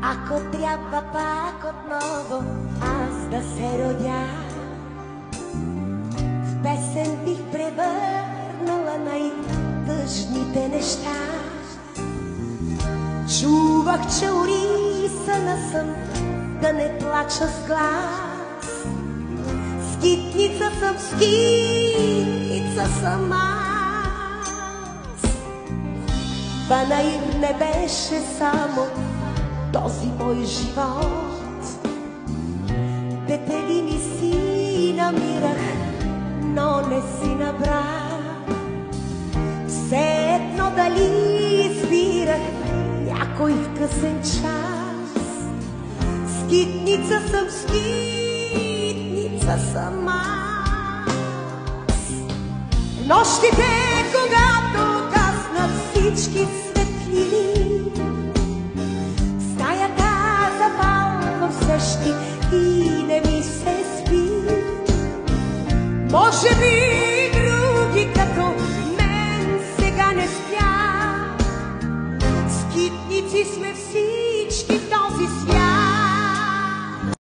Ако трябва пак отново аз да се родя, в песен бих превърнала най-тъжните неща. Чувах, че орисана съм да не плача с глас. Скитница съм, скитница съм аз. Ба наив не беше само този мой живот. Петели ми си намирах, но не си набрах. Все едно дали избирах някой в късен час. Скитница съм, скитница съм аз. Нощите, когато гаснат всички светлини, стаята запалва всещи и не ми се спи. Може би други като мен сега не спят. Скитници сме всички в този свят.